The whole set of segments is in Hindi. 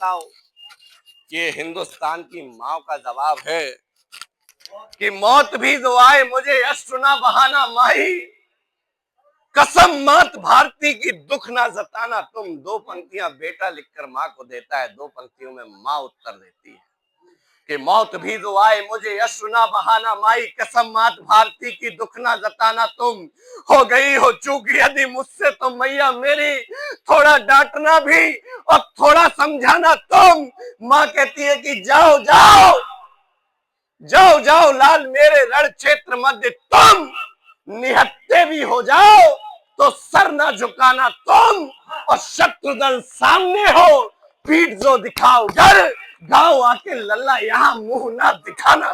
चाहता हूँ कि हिंदुस्तान की माँ का जवाब है कि मौत भी जो आए मुझे अश्रु ना बहाना माही, कसम मात भारती की दुख ना जताना तुम। दो पंक्तियां बेटा लिखकर माँ को देता है, दो पंक्तियों में माँ उत्तर देती है कि मौत भी जो आए मुझे अश्रु ना बहाना माई, कसम मात भारती की दुख ना जताना तुम। हो गई हो चूक यदि मुझसे तो मैया मेरी, थोड़ा डांटना भी और थोड़ा समझाना तुम। माँ कहती है कि जाओ जाओ जाओ जाओ लाल मेरे रण क्षेत्र मध्य तुम, निहत्ते भी हो जाओ तो सर ना झुकाना तुम। और शत्रु दल सामने हो पीठ जो दिखाओ घर, गांव आके लल्ला यहां मुंह ना दिखाना।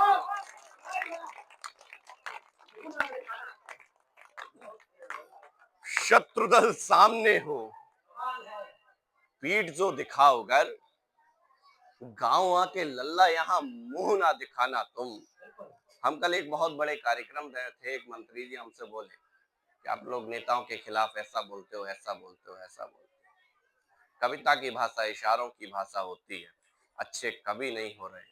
शत्रु दल सामने हो पीठ जो दिखाओ घर, गांव आके लल्ला यहां मुंह ना दिखाना तुम। हम कल एक बहुत बड़े कार्यक्रम में थे, एक मंत्री जी हमसे बोले कि आप लोग नेताओं के खिलाफ ऐसा बोलते हो, ऐसा बोलते हो, ऐसा बोलते हो। कविता की भाषा इशारों की भाषा होती है, अच्छे कवि नहीं हो रहे।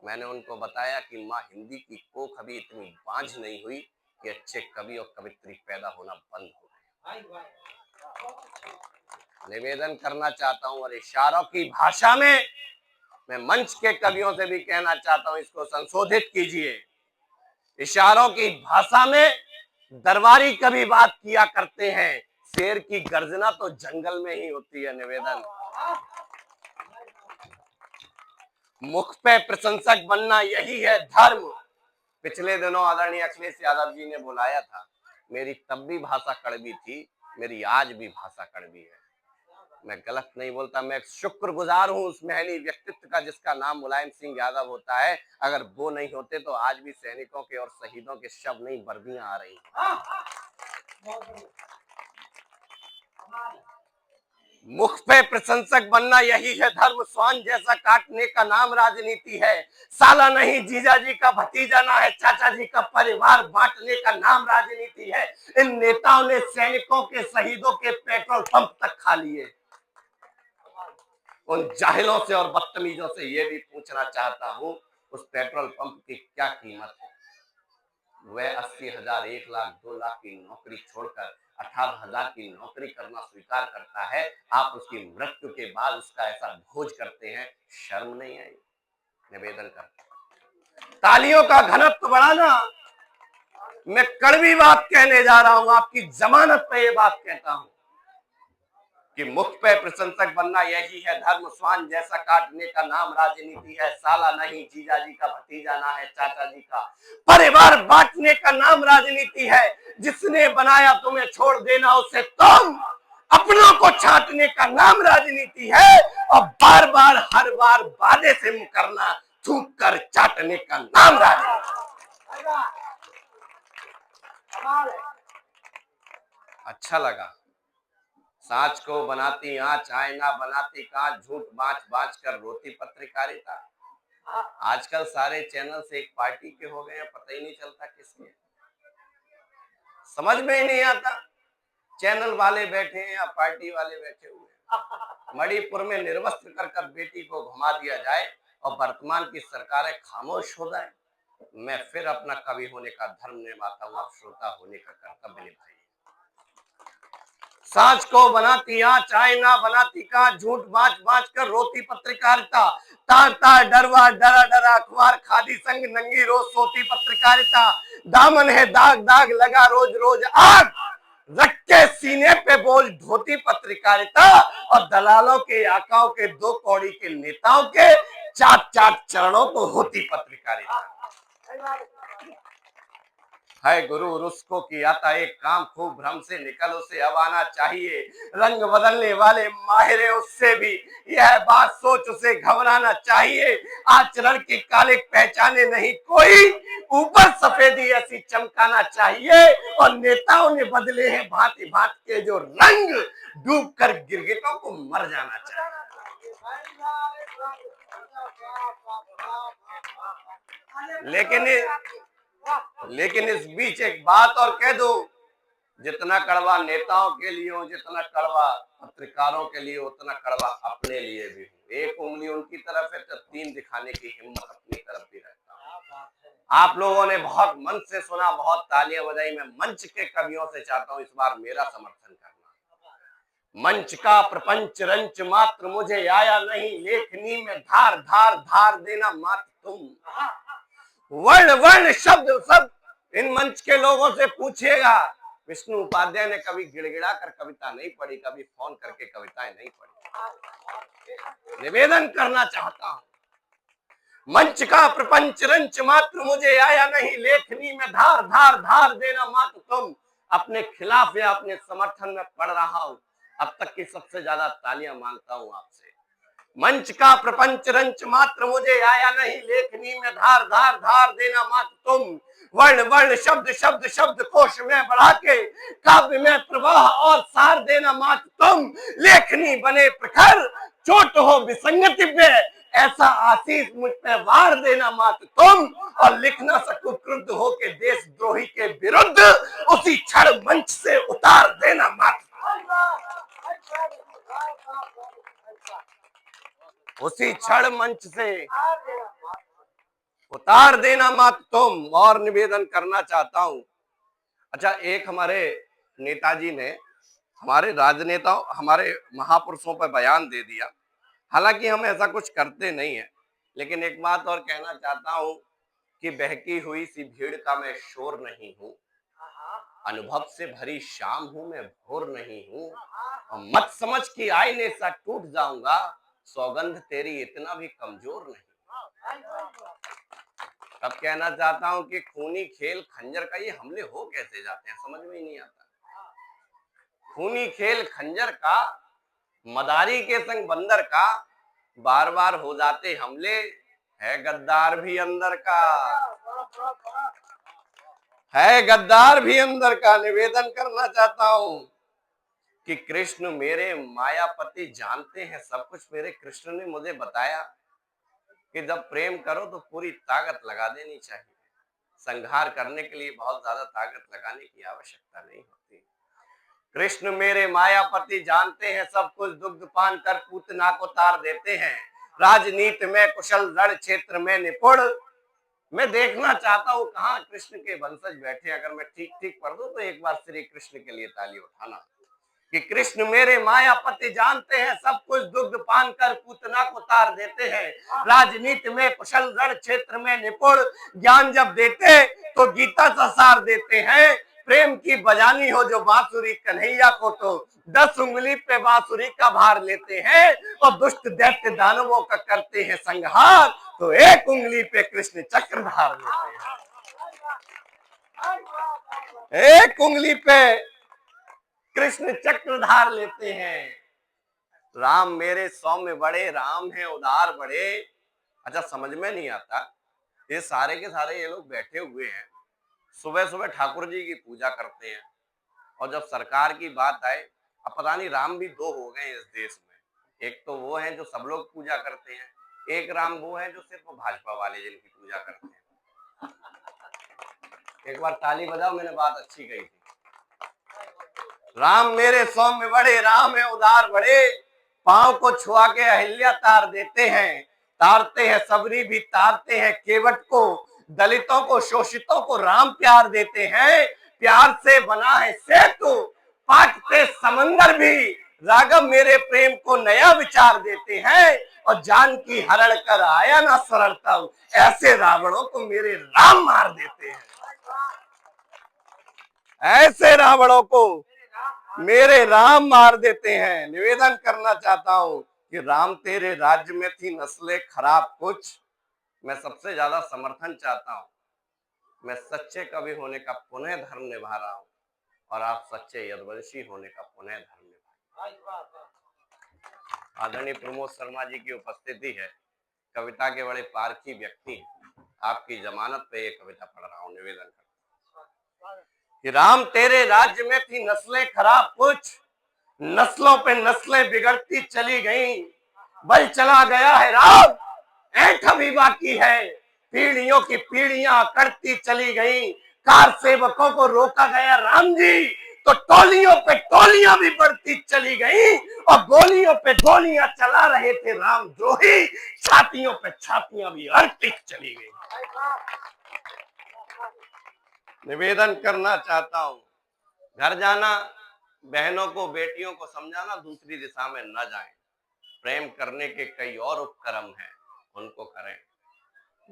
मैंने उनको बताया कि माँ हिंदी की कोख अभी इतनी बांझ नहीं हुई कि अच्छे कवि और कवित्री पैदा होना बंद हो गए। निवेदन करना चाहता हूं और इशारों की भाषा में मैं मंच के कवियों से भी कहना चाहता हूं, इसको संशोधित कीजिए। इशारों की भाषा में दरबारी कवि बात किया करते हैं, शेर की गर्जना तो जंगल में ही होती है। निवेदन, मुख पे प्रशंसक बनना यही है धर्म। पिछले दिनों आदरणीय अखिलेश यादव जी ने बुलाया था, मेरी तब भी भाषा कड़वी थी, मेरी आज भी भाषा कड़वी है। मैं गलत नहीं बोलता, मैं शुक्रगुजार हूं उस महली व्यक्तित्व का जिसका नाम मुलायम सिंह यादव होता है। अगर वो नहीं होते तो आज भी सैनिकों के और शहीदों के शव नहीं वर्दियां आ रही। मुख पे प्रशंसक बनना यही है धर्म, स्वान जैसा काटने का नाम राजनीति है। साला नहीं जीजा जी का भतीजा ना है, चाचा जी का परिवार बांटने का नाम राजनीति है। इन नेताओं ने सैनिकों के शहीदों के पेट्रोल पंप तक खा लिए। उन जाहिलों से और बदतमीजों से ये भी पूछना चाहता हूं, उस पेट्रोल पंप की क्या कीमत है? वह 80,000, 1 लाख, 2 लाख की नौकरी छोड़कर 18,000 की नौकरी करना स्वीकार करता है। आप उसकी मृत्यु के बाद उसका ऐसा भोज करते हैं, शर्म नहीं आई? निवेदन करता, तालियों का घनत्व बढ़ाना। मैं कड़वी बात कहने जा रहा हूं, आपकी जमानत पे ये बात कहता हूं कि मुख पे प्रशंसक बनना यही है धर्म, स्वान जैसा काटने का नाम राजनीति है। साला नहीं जीजा जी का भतीजा ना है, चाचा जी का परिवार बांटने का नाम राजनीति है। जिसने बनाया तुम्हें छोड़ देना उसे तुम, अपनों को छांटने का नाम राजनीति है। और बार बार हर बार वादे से मुकरना, थूक कर चाटने का नाम राजनीति। अच्छा लगा। साँच को बनाती आँच, आईना बनाती कांच, झूठ बाँच बाँच कर रोती पत्रकारिता। आजकल सारे चैनल से एक पार्टी के हो गए हैं, पता ही नहीं चलता किसके, समझ में ही नहीं आता चैनल वाले बैठे हैं या पार्टी वाले बैठे हुए हैं। मणिपुर में निर्वस्त्र कर कर बेटी को घुमा दिया जाए और वर्तमान की सरकारें खामोश हो जाए। मैं फिर अपना कवि होने का धर्म निभाता हूँ, श्रोता होने का कर्तव्य निभाइए। साँच को बनाती आँच, आईना बनाती कांच, झूठ बाँच बाँच कर रोती पत्रकारिता। तार तार डरवा डरा डरा अखबार, खादी संग नंगी रोज सोती पत्रकारिता। दामन है दाग दाग लगा रोज रोज आग, रख के सीने पे बोझ धोती पत्रकारिता। और दलालों के आकाओं के दो कौड़ी के नेताओं के चाट चाट चरणों को होती पत्रकारिता। है गुरु उसको किया था एक काम, खूब भ्रम से निकल उसे अब आना चाहिए। रंग बदलने वाले माहिर उससे भी यह बात सोच उसे घबराना चाहिए। आचरण की काले पहचाने नहीं कोई, ऊपर सफेदी ऐसी चमकाना चाहिए। और नेताओं ने बदले हैं भांति भांति के जो रंग, डूब कर गिरगिटों को मर जाना चाहिए। लेकिन इस बीच एक बात और कह दो जितना कड़वा नेताओं के लिए हो, जितना कड़वा पत्रकारों के लिए, उतना कड़वा अपने लिए भी हूँ। एक उंगली उनकी तरफ है तो तीन दिखाने की हिम्मत अपनी तरफ भी रहता हूँ। आप लोगों ने बहुत मन से सुना, बहुत तालियां बजाई। मैं मंच के कवियों से चाहता हूँ इस बार मेरा समर्थन करना। मंच का प्रपंच रंच मात्र मुझे आया नहीं, लेखनी में धार धार धार देना मात्र तुम। वर्ण वर्ण शब्द सब इन मंच के लोगों से पूछिएगा। विष्णु उपाध्याय ने कभी गिड़गिड़ा कर कविता नहीं पढ़ी, कभी फोन करके कविताएं नहीं पढ़ी। निवेदन करना चाहता हूं, मंच का प्रपंच रंच मात्र मुझे आया नहीं, लेखनी में धार धार धार देना मात्र तुम। अपने खिलाफ या अपने समर्थन में पढ़ रहा हूं, अब तक की सबसे ज्यादा तालियां मांगता हूं आपसे। मंच का प्रपंच रंच मात्र मुझे आया नहीं, लेखनी में धार धार धार देना मात्र तुम। वर्ण वर्ण शब्द शब्द शब्द कोश में बढ़ा के काव्य में प्रवाह और सार देना मात्र तुम। लेखनी बने प्रखर, चोट हो विसंगति पे, ऐसा आशीष मुझ पे वार देना मात्र तुम। और लिखना सकूं क्रुद्ध हो के देशद्रोही के विरुद्ध, उसी क्षण मंच से उतार देना मात्र, उसी क्षण मंच से उतार देना मात्र तुम। और निवेदन करना चाहता हूं, अच्छा, एक हमारे नेताजी ने हमारे राजनेताओं, हमारे महापुरुषों पर बयान दे दिया। हालांकि हम ऐसा कुछ करते नहीं है, लेकिन एक बात और कहना चाहता हूं कि बहकी हुई सी भीड़ का मैं शोर नहीं हूं, अनुभव से भरी शाम हूं मैं, भोर नहीं हूं। और मत समझ कि आईने सा टूट जाऊंगा, सौगंध तेरी इतना भी कमजोर नहीं। अब कहना चाहता हूं कि खूनी खेल खंजर का ये हमले हो कैसे जाते हैं, समझ में ही नहीं आता। खूनी खेल खंजर का, मदारी के संग बंदर का, बार बार हो जाते हमले, है गद्दार भी अंदर का, है गद्दार भी अंदर का। निवेदन करना चाहता हूं कि कृष्ण मेरे मायापति जानते हैं सब कुछ। मेरे कृष्ण ने मुझे बताया कि जब प्रेम करो तो पूरी ताकत लगा देनी चाहिए, संहार करने के लिए बहुत ज्यादा ताकत लगाने की आवश्यकता नहीं होती। कृष्ण मेरे मायापति जानते हैं सब कुछ, दुग्ध पान कर पूतना को तार देते हैं, राजनीति में कुशल, रण क्षेत्र में निपुण। मैं देखना चाहता हूँ कहाँ कृष्ण के वंशज बैठे। अगर मैं ठीक ठीक पढ़ दूं तो एक बार श्री कृष्ण के लिए ताली उठाना। कि कृष्ण मेरे मायापति जानते हैं सब कुछ, दुग्ध पान कर पूतना को तार देते हैं, राजनीति में कुशल, रण क्षेत्र में निपुण। ज्ञान जब देते तो गीता सा सार देते हैं, प्रेम की बजानी हो जो बांसुरी कन्हैया को, तो 10 उंगली पे बांसुरी का भार लेते हैं। और दुष्ट दैत्य दानवों का करते हैं संहार, तो 1 उंगली पे कृष्ण चक्रधार लेते हैं, 1 उंगली पे कृष्ण चक्रधार लेते हैं। राम मेरे सौम्य बड़े, राम है उदार बड़े। अच्छा, समझ में नहीं आता, ये सारे के सारे ये लोग बैठे हुए हैं, सुबह सुबह ठाकुर जी की पूजा करते हैं, और जब सरकार की बात आए, अब पता नहीं राम भी 2 हो गए इस देश में। एक तो वो है जो सब लोग पूजा करते हैं, एक राम वो है जो सिर्फ भाजपा वाले जिनकी पूजा करते हैं। एक बार ताली बजाओ, मैंने बात अच्छी कही थी। राम मेरे सौम्य बड़े, राम है उदार बड़े, पांव को छुआ के अहिल्या तार देते हैं, तारते हैं सबरी भी तारते हैं केवट को, दलितों को शोषितों को राम प्यार देते हैं, प्यार से बना है सेतु, पाटते समंदर भी राघव मेरे प्रेम को नया विचार देते हैं। और जानकी हरण कर आया ना सरलता, ऐसे रावणों को मेरे राम मार देते हैं, ऐसे रावणों को मेरे राम मार देते हैं। निवेदन करना चाहता हूं कि राम तेरे राज्य में थी नस्लें खराब कुछ, मैं सबसे ज्यादा समर्थन चाहता हूं। मैं सच्चे कवि होने का पुनः धर्म निभा रहा हूं, और आप सच्चे यदुवंशी होने का पुनः धर्म निभा। आदरणीय प्रमोद शर्मा जी की उपस्थिति है, कविता के बड़े पारखी व्यक्ति हैं, आपकी जमानत पे ये कविता पढ़ रहा हूं। निवेदन करता कि राम तेरे राज्य में थी नस्लें खराब कुछ, नस्लों पे नस्लें बिगड़ती चली गई, बल चला गया है राम, ऐंठ अभी बाकी है, पीढ़ियों की पीढ़ियां करती चली गई, कार सेवकों को रोका गया राम जी, तो टोलियों पे टोलियां भी बढ़ती चली गई और गोलियों पे गोलियां चला रहे थे रामद्रोही, छातियों पे छातियां भी अड़ती चली गई। निवेदन करना चाहता हूं, घर जाना, बहनों को बेटियों को समझाना दूसरी दिशा में न जाएं। प्रेम करने के कई और उपक्रम हैं, उनको करें।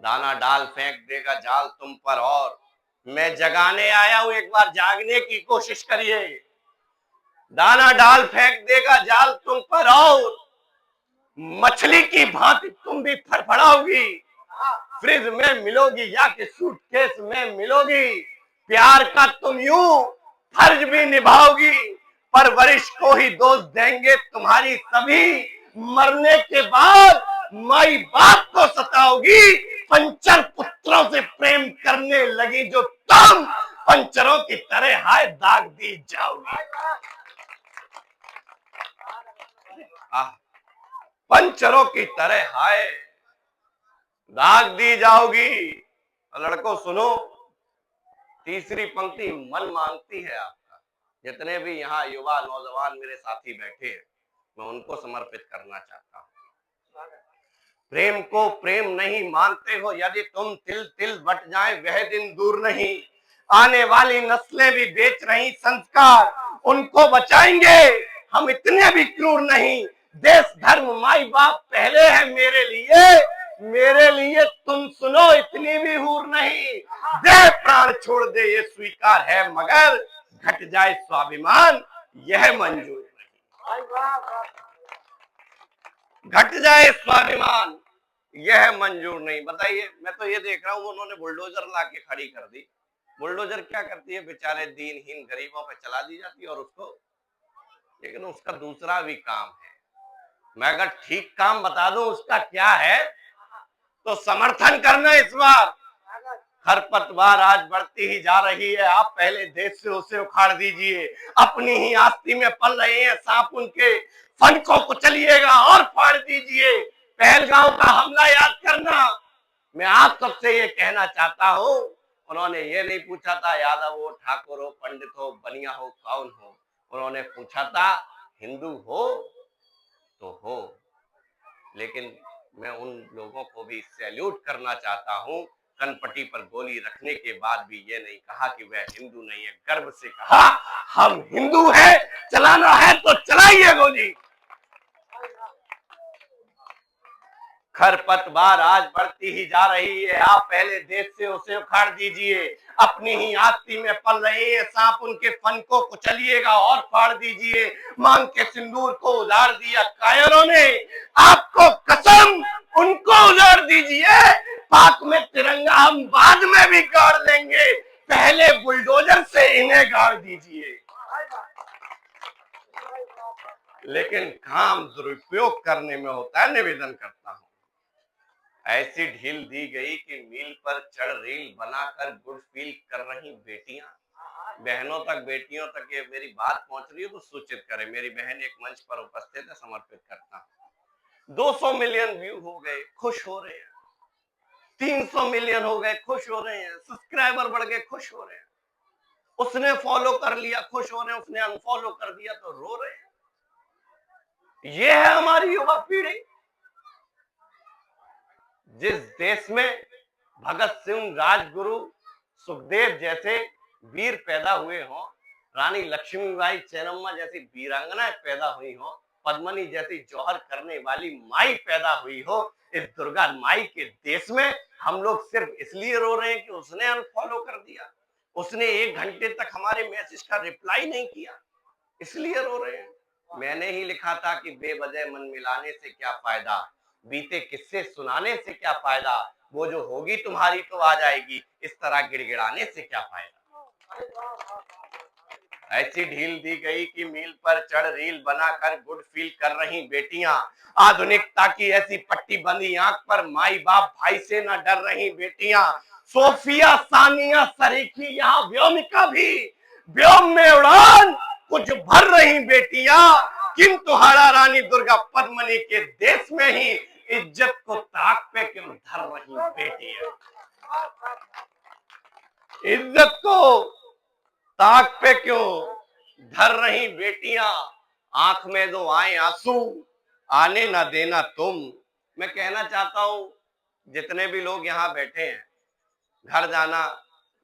दाना डाल फेंक देगा जाल तुम पर, और मैं जगाने आया हूं, एक बार जागने की कोशिश करिए। दाना डाल फेंक देगा जाल तुम पर, और मछली की भांति तुम भी फड़फड़ाओगी। फ्रिज में मिलोगी या कि सूटकेस में मिलोगी। प्यार का तुम यूं फर्ज भी निभाओगी, परवरिश को ही दोष देंगे तुम्हारी सभी। मरने के बाद माई बाप को सताओगी। पंचर पुत्रों से प्रेम करने लगी जो तुम, पंचरों की तरह हाय दाग दी जाओगी। पंचरों की तरह हाय दाग दी जाओगी। लड़कों सुनो, तीसरी पंक्ति मन मांगती है आपका। जितने भी यहाँ युवा नौजवान मेरे साथी बैठे हैं, मैं उनको समर्पित करना चाहता हूँ। प्रेम को प्रेम नहीं मानते हो, यदि तुम तिल तिल बट जाए वह दिन दूर नहीं। आने वाली नस्लें भी बेच रही संस्कार, उनको बचाएंगे हम इतने भी क्रूर नहीं। देश धर्म माई बाप पहले है मेरे लिए तुम सुनो इतनी भी हूर नहीं। दे प्राण छोड़ दे ये स्वीकार है, मगर घट जाए स्वाभिमान यह मंजूर नहीं। घट जाए स्वाभिमान यह मंजूर नहीं। बताइए, मैं तो ये देख रहा हूं उन्होंने बुलडोजर लाके खड़ी कर दी। बुलडोजर क्या करती है, बेचारे दीनहीन गरीबों पे चला दी जाती है और उसको, लेकिन उसका दूसरा भी काम है। मैं अगर ठीक काम बता दूं उसका क्या है तो समर्थन करना। इस बार खरपतवार आज बढ़ती ही जा रही है, आप पहले देश से उसे उखाड़ दीजिए। अपनी ही आस्ती में पल रहे हैं सांप, उनके फनकों को चलिएगा और फाड़ दीजिए। पहलगांव का हमला याद करना। मैं आप सबसे ये कहना चाहता हूं, उन्होंने ये नहीं पूछा था यादव हो, ठाकुर हो, पंडित हो, बनिया हो, कौन हो। उन्होंने पूछा था हिंदू हो तो हो। लेकिन मैं उन लोगों को भी सैल्यूट करना चाहता हूं, कनपट्टी पर गोली रखने के बाद भी ये नहीं कहा कि वह हिंदू नहीं है। गर्व से कहा हम हिंदू हैं, चलाना है तो चलाइए गोली। खरपतवार आज बढ़ती ही जा रही है, आप पहले देश से उसे उखाड़ दीजिए। अपनी ही आस्ती में पल रहे हैं सांप, उनके फनकों को चलिएगा और फाड़ दीजिए। मांग के सिंदूर को उजाड़ दिया कायरों ने, आपको कसम उनको उजाड़ दीजिए। पाक में तिरंगा हम बाद में भी गाड़ लेंगे, पहले बुलडोजर से इन्हें गाड़ दीजिए। लेकिन काम दुरुपयोग करने में होता है। निवेदन करता हूं, ऐसी ढील दी गई कि मील पर चढ़ रील बनाकर गुड फील कर रही बेटियां। बहनों तक, बेटियों तक ये मेरी बात पहुंच रही है तो सूचित करें। मेरी बहन एक मंच पर उपस्थित है, समर्पित करता हूं। 200 मिलियन व्यू हो गए, खुश हो रहे हैं। 300 मिलियन हो गए, खुश हो रहे हैं। सब्सक्राइबर बढ़ गए, खुश हो रहे हैं। उसने फॉलो कर लिया, खुश हो रहे हैं। उसने अनफॉलो कर दिया तो रो रहे हैं। ये है हमारी युवा पीढ़ी। जिस देश में भगत सिंह, राजगुरु, सुखदेव जैसे वीर पैदा हुए हों, रानी लक्ष्मीबाई, चेन्नम्मा जैसी वीरांगनाएं पैदा हुई हों, पद्मनी जैसी जौहर करने वाली माई पैदा हुई हो, इस दुर्गा माई के देश में हम लोग सिर्फ इसलिए रो रहे हैं कि उसने अनफॉलो कर दिया, उसने 1 घंटे तक हमारे मैसेज का रिप्लाई नहीं किया, इसलिए रो रहे हैं। मैंने ही लिखा था कि बेवजह मन मिलाने से क्या फायदा, बीते किस्से सुनाने से क्या फायदा, वो जो होगी तुम्हारी तो आ जाएगी, इस तरह गिड़गिड़ाने से क्या फायदा। ऐसी ढील दी गई कि मील पर चढ़ रील बनाकर गुड फील कर रही बेटियां। आधुनिकता की ऐसी पट्टी बंदी आंख पर माई बाप भाई से न डर रही बेटियां। सोफिया, सानिया, सरीखी, यहाँ व्योमिका भी व्योम में उड़ान कुछ भर रही बेटियां। किंतु हाड़ा रानी दुर्गा पद्मनी के देश में ही इज्जत को ताक पे क्यों धर रही बेटियां। इज्जत को ताक पे क्यों धर रही बेटियां, आंख में दो आए आंसू, आने ना देना तुम। मैं कहना चाहता हूं जितने भी लोग यहाँ बैठे हैं, घर जाना,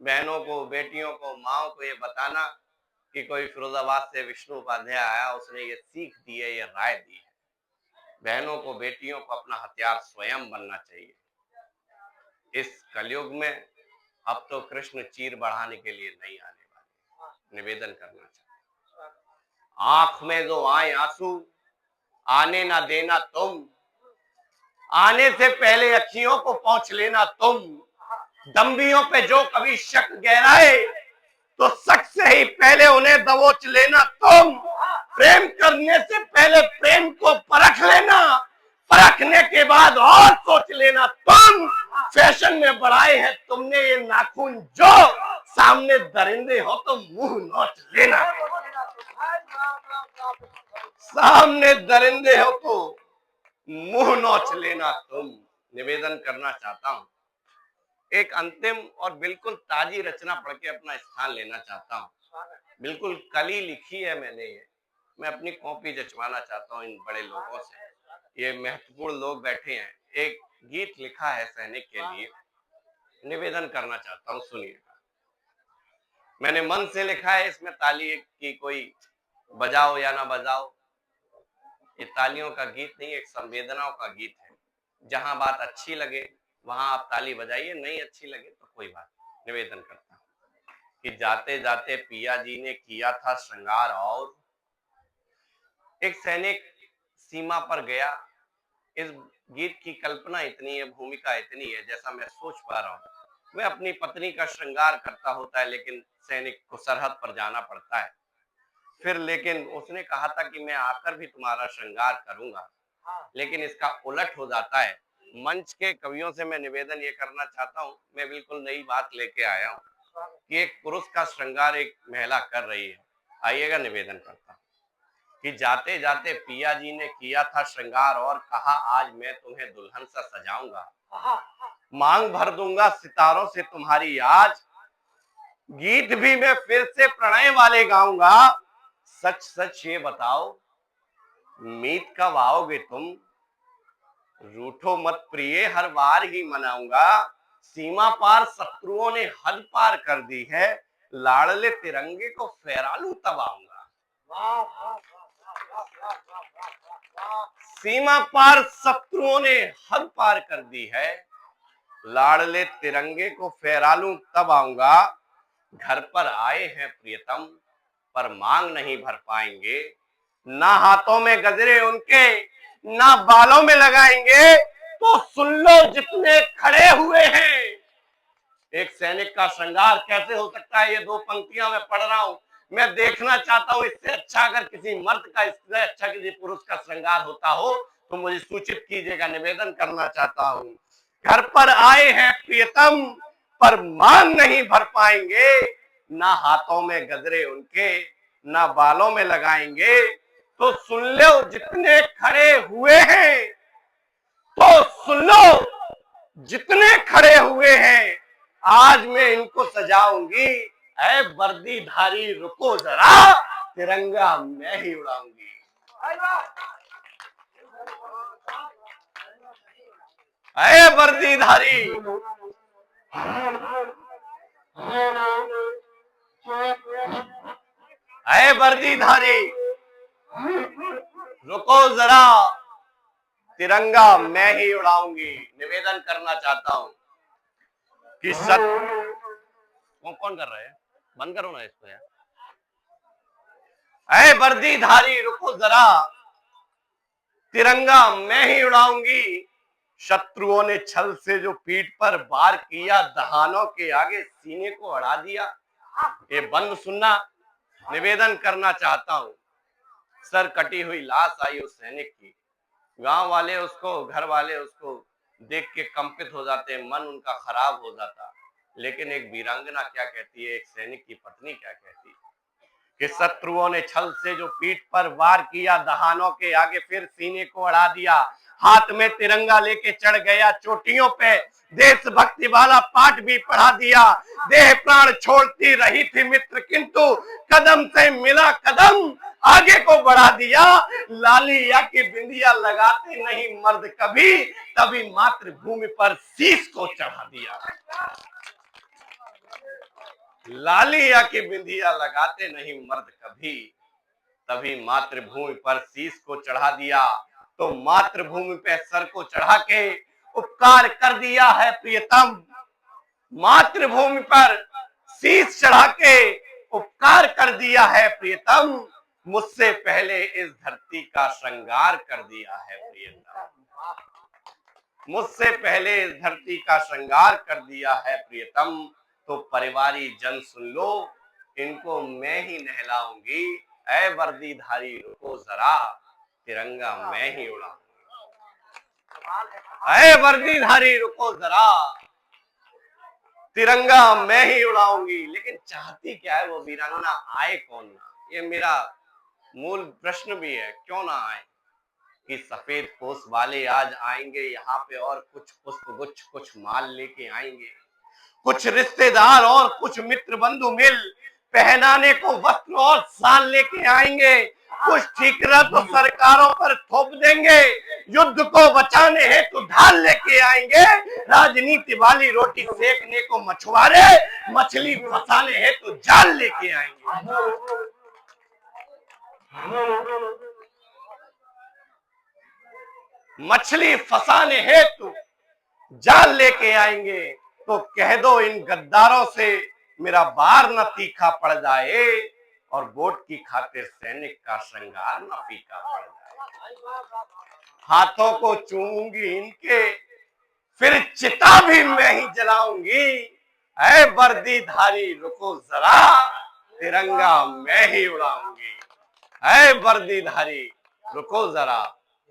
बहनों को, बेटियों को, माओ को ये बताना कि कोई फिरोजाबाद से विष्णु उपाध्याय आया, उसने ये सीख दी है, ये राय दी है। बहनों को, बेटियों को अपना हथियार स्वयं बनना चाहिए। इस कलयुग में अब तो कृष्ण चीर बढ़ाने के लिए नहीं आने वाले। निवेदन करना चाहिए, आंख में जो आए आंसू, आने ना देना तुम। आने से पहले अखियों को पहुंच लेना तुम। दम्बियों पे जो कभी शक गहराए, तो शक से ही पहले उन्हें दबोच लेना तुम। प्रेम करने से पहले प्रेम को परख लेना, परखने के बाद और सोच लेना तुम। फैशन में बढ़ाए हैं तुमने ये नाखून, जो सामने दरिंदे हो तो मुंह नोच लेना। सामने दरिंदे हो तो मुंह नोच लेना तुम। निवेदन करना चाहता हूं, एक अंतिम और बिल्कुल ताजी रचना पढ़ के अपना स्थान लेना चाहता हूं। बिल्कुल कल ही लिखी है मैंने ये। मैं अपनी कॉपी जचवाना चाहता हूं इन बड़े लोगों से, ये महत्वपूर्ण लोग बैठे हैं। एक गीत लिखा है सैनिक के लिए, निवेदन करना चाहता हूं, सुनिएगा। मैंने मन से लिखा है, इसमें ताली की कोई बजाओ या ना बजाओ, ये तालियों का गीत नहीं, एक संवेदनाओं का गीत है। जहां बात अच्छी लगे वहां आप ताली बजाइए, नहीं अच्छी लगे तो कोई बात। निवेदन करता हूं कि जाते जाते पिया जी ने किया था श्रृंगार, और एक सैनिक सीमा पर गया। इस गीत की कल्पना इतनी है, भूमिका इतनी है, जैसा मैं सोच पा रहा हूं। वह अपनी पत्नी का श्रृंगार करता होता है, लेकिन सैनिक को सरहद पर जाना पड़ता है। फिर लेकिन उसने कहा था कि मैं आकर भी तुम्हारा श्रृंगार करूंगा, लेकिन इसका उलट हो जाता है। मंच के कवियों से मैं निवेदन ये करना चाहता हूं, मैं बिल्कुल नई बात लेके आया हूं कि एक पुरुष का श्रृंगार एक महिला कर रही है। आइएगा, निवेदन करता हूं कि जाते जाते पिया जी ने किया था श्रृंगार, और कहा आज मैं तुम्हें दुल्हन सा सजाऊंगा, मांग भर दूंगा सितारों से तुम्हारी आज, गीत भी मैं फिर से प्रणय वाले गाऊंगा। सच सच ये बताओ, मीत कब आओगे तुम, रूठो मत प्रिय हर बार ही मनाऊंगा। सीमा पार शत्रुओं ने हद पार कर दी है, लाड़ले तिरंगे को फहरा लूं तब आऊंगा। सीमा पार शत्रुओं ने हद पार कर दी है, लाड़ले तिरंगे को फहरा लूं तब आऊंगा। घर पर आए हैं प्रियतम, पर मांग नहीं भर पाएंगे, ना हाथों में गजरे उनके, ना बालों में लगाएंगे, तो सुन लो जितने खड़े हुए हैं। एक सैनिक का श्रृंगार कैसे हो सकता है, ये दो पंक्तियां मैं पढ़ रहा हूं। मैं देखना चाहता हूं इससे अच्छा अगर किसी मर्द का, इससे अच्छा किसी पुरुष का श्रृंगार होता हो तो मुझे सूचित कीजिएगा। निवेदन करना चाहता हूं, घर पर आए हैं प्रियतम, पर मांग नहीं भर पाएंगे, ना हाथों में गजरे उनके, ना बालों में लगाएंगे, तो सुन लो जितने खड़े हुए हैं, तो सुन लो जितने खड़े हुए हैं, आज मैं इनको सजाऊंगी। ऐ वर्दीधारी रुको जरा, तिरंगा मैं ही उड़ाऊंगी। ऐ वर्दीधारी, ऐ वर्दीधारी रुको जरा, तिरंगा मैं ही उड़ाऊंगी। निवेदन करना चाहता हूं कि कौन कर रहा है, बंद करो ना इसको यार। ऐ वर्दीधारी रुको जरा, तिरंगा मैं ही उड़ाऊंगी। शत्रुओं ने छल से जो पीठ पर वार किया, दहानों के आगे सीने को अड़ा दिया। ये बंद सुनना, निवेदन करना चाहता हूं। सर कटी हुई लाश आई उस सैनिक की, गांव वाले उसको, घर वाले उसको देख के कंपित हो जाते हैं, मन उनका खराब हो जाता। लेकिन एक वीरांगना क्या कहती है, एक सैनिक की पत्नी क्या कहती है कि शत्रुओं ने छल से जो पीठ पर वार किया, दहानों के आगे फिर सीने को अड़ा दिया। हाथ में तिरंगा लेके चढ़ गया चोटियों पे, देशभक्ति वाला पाठ भी पढ़ा दिया। देह प्राण छोड़ती रही थी मित्र, किंतु कदम से मिला कदम आगे को बढ़ा दिया। लाली या की बिंदिया लगाते नहीं मर्द कभी, तभी मातृभूमि पर शीश को चढ़ा दिया। लाली या की बिंदिया लगाते नहीं मर्द कभी, तभी मातृभूमि पर शीश को चढ़ा दिया। तो मातृभूमि पे सर को चढ़ा के उपकार कर दिया है प्रियतम, मातृभूमि पर शीश चढ़ा के उपकार कर दिया है प्रियतम, मुझसे पहले इस धरती का श्रृंगार कर दिया है प्रियतम, मुझसे पहले इस धरती का श्रृंगार कर दिया है प्रियतम। तो परिवारी जन सुन लो, इनको मैं ही नहलाऊंगी, ऐ वर्दीधारी रुको जरा, तिरंगा मैं ही उड़ाऊंगी, ऐ वर्दीधारी रुको जरा, तिरंगा मैं ही उड़ाऊंगी। लेकिन चाहती क्या है वो वीरांगना, आए कौन ना, ये मेरा मूल प्रश्न भी है, क्यों ना आए। कि सफेद पोश वाले आज आएंगे यहाँ पे और कुछ पुष्प गुच्छ कुछ माल लेके आएंगे, कुछ रिश्तेदार और कुछ मित्र बंधु मिल पहनाने को वस्त्र और शाल लेके आएंगे, कुछ ठीकरा तो सरकारों पर थोप देंगे, युद्ध को बचाने हेतु ढाल लेके आएंगे, राजनीति वाली रोटी सेकने को मछुआरे, मछली फंसाने हेतु जाल लेके आएंगे। मछली फंसाने हेतु जाल लेके आएंगे। तो कह दो इन गद्दारों से मेरा बार न तीखा पड़ जाए, और वोट की खातिर सैनिक का श्रृंगार न फीका पड़ जाए। हाथों को चूमूंगी इनके, फिर चिता भी मैं ही जलाऊंगी, ऐ वर्दीधारी रुको जरा, तिरंगा मैं ही उड़ाऊंगी, ऐ वर्दीधारी रुको जरा,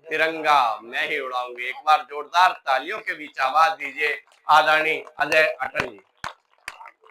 तिरंगा मैं ही उड़ाऊंगी। एक बार जोरदार तालियों के बीच आवाज दीजिए आदरणीय अजय अटल जी।